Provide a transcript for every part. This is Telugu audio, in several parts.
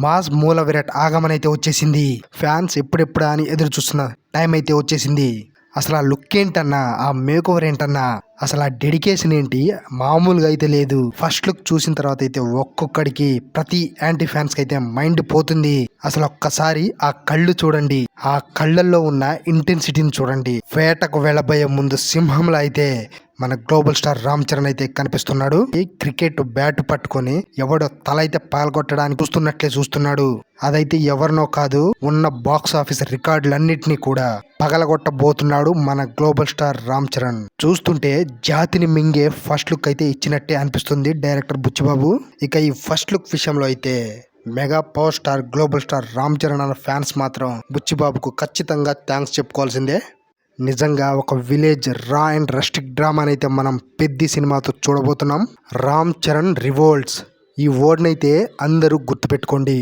మాస్ మూల విరాట్ ఆగమన్ అయితే వచ్చేసింది. ఫ్యాన్స్ ఎప్పుడెప్పుడా అని ఎదురు చూస్తున్న టైం అయితే వచ్చేసింది. అసలు ఆ లుక్ ఏంటన్నా, ఆ మేక్ ఓవర్ ఏంటన్నా, అసలు ఆ డెడికేషన్ ఏంటి మామూలుగా అయితే లేదు. ఫస్ట్ లుక్ చూసిన తర్వాత అయితే ఒక్కొక్కడికి ప్రతి యాంటీ ఫ్యాన్స్ కి అయితే మైండ్ పోతుంది. అసలు ఒక్కసారి ఆ కళ్ళు చూడండి, ఆ కళ్ళల్లో ఉన్న ఇంటెన్సిటీని చూడండి. వేటకు వెళ్ళబోయే ముందు సింహంలో అయితే మన గ్లోబల్ స్టార్ రామ్ చరణ్ అయితే కనిపిస్తున్నాడు. ఈ క్రికెట్ బ్యాట్ పట్టుకొని ఎవడో తల అయితే పాల్గొట్టడానికి చూస్తున్నట్లే చూస్తున్నాడు. అదైతే ఎవరినో కాదు, ఉన్న బాక్స్ ఆఫీస్ రికార్డులన్నిటినీ కూడా పగలగొట్టబోతున్నాడు మన గ్లోబల్ స్టార్ రామ్ చరణ్. చూస్తుంటే జాతిని మింగే ఫస్ట్ లుక్ అయితే ఇచ్చినట్టే అనిపిస్తుంది డైరెక్టర్ బుచ్చిబాబు. ఇక ఈ ఫస్ట్ లుక్ విషయంలో అయితే mega power star global star Ram Charan అన్న ఫ్యాన్స్ మాత్రం బుచ్చిబాబుకు ఖచ్చితంగా థ్యాంక్స్ చెప్పుకోవాల్సిందే. నిజంగా ఒక విలేజ్ రా అండ్ రస్టిక్ డ్రామాని అయితే మనం పెద్ద సినిమాతో చూడబోతున్నాం. రామ్ చరణ్ రివోల్ట్స్, ఈ వర్డ్నైతే అందరూ గుర్తుపెట్టుకోండి.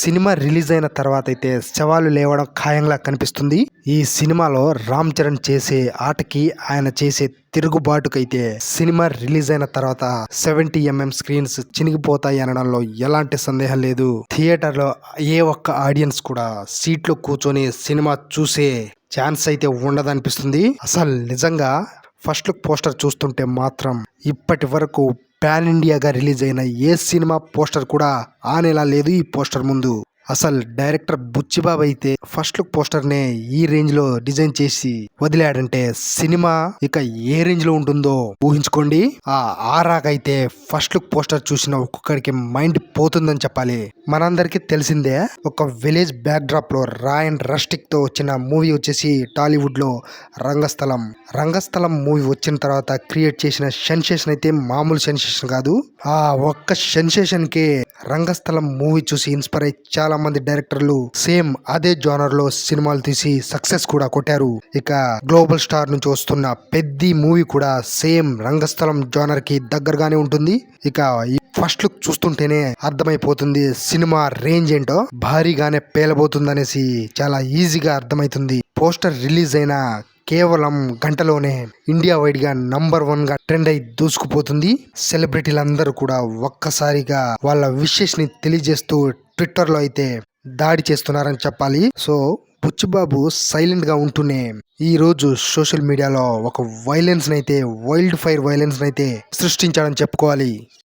సినిమా రిలీజ్ అయిన తర్వాత అయితే శవాలు లేవడం ఖాయంగా కనిపిస్తుంది. ఈ సినిమాలో రామ్ చరణ్ చేసే ఆటకి, ఆయన చేసే తిరుగుబాటుకైతే సినిమా రిలీజ్ అయిన తర్వాత 70mm స్క్రీన్స్ చినిగిపోతాయి అనడంలో ఎలాంటి సందేహం లేదు. థియేటర్ లో ఏ ఒక్క ఆడియన్స్ కూడా సీట్లో కూర్చొని సినిమా చూసే ఛాన్స్ అయితే ఉండదనిపిస్తుంది. అసలు నిజంగా ఫస్ట్ లుక్ పోస్టర్ చూస్తుంటే మాత్రం ఇప్పటి వరకు పాన్ ఇండియాగా రిలీజ్ అయిన ఏ సినిమా పోస్టర్ కూడా ఆనేలా లేదు ఈ పోస్టర్ ముందు. అసలు డైరెక్టర్ బుచ్చిబాబు అయితే ఫస్ట్ లుక్ పోస్టర్ నే ఈ రేంజ్ లో డిజైన్ చేసి వదిలాడంటే సినిమా ఇక ఏ రేంజ్ లో ఉంటుందో ఊహించుకోండి. ఆ ఆరాకైతే ఫస్ట్ లుక్ పోస్టర్ చూసిన ఒక్కొక్కరికి మైండ్ పోతుందని చెప్పాలి. మనందరికి తెలిసిందే, ఒక విలేజ్ బ్యాక్ డ్రాప్ లో రా అండ్ రస్టిక్ తో వచ్చిన మూవీ వచ్చేసి టాలీవుడ్ లో రంగస్థలం. రంగస్థలం మూవీ వచ్చిన తర్వాత క్రియేట్ చేసిన సెన్సేషన్ అయితే మామూలు సెన్సేషన్ కాదు. ఆ ఒక్క సెన్సేషన్ కి రంగస్థలం మూవీ చూసి ఇన్స్పైర్ అయ్యి చాలా మంది డైరెక్టర్లు సేమ్ అదే జోనర్ లో సినిమాలు తీసి సక్సెస్ కూడా కొట్టారు. ఇక గ్లోబల్ స్టార్ నుంచి వస్తున్న పెద్ద మూవీ కూడా సేమ్ రంగస్థలం జోనర్ కి దగ్గరగానే ఉంటుంది. ఇక ఈ ఫస్ట్ లుక్ చూస్తుంటేనే అర్థమైపోతుంది సినిమా రేంజ్ ఏంటో. భారీగానే పేలబోతుంది అనేసి చాలా ఈజీగా అర్థమైతుంది. పోస్టర్ రిలీజ్ అయిన కేవలం గంటలోనే ఇండియా వైడ్ గా #1 గా ట్రెండ్ అయి దూసుకుపోతుంది. సెలబ్రిటీలందరూ కూడా ఒక్కసారిగా వాళ్ళ విషెస్ ని తెలియజేస్తూ ట్విట్టర్ లో అయితే దాడి చేస్తున్నారని చెప్పాలి. సో బుచ్చిబాబు సైలెంట్ గా ఉంటూనే ఈ రోజు సోషల్ మీడియాలో ఒక వైలెన్స్ నైతే, వైల్డ్ ఫైర్ వైలెన్స్ నైతే సృష్టించాడని చెప్పుకోవాలి.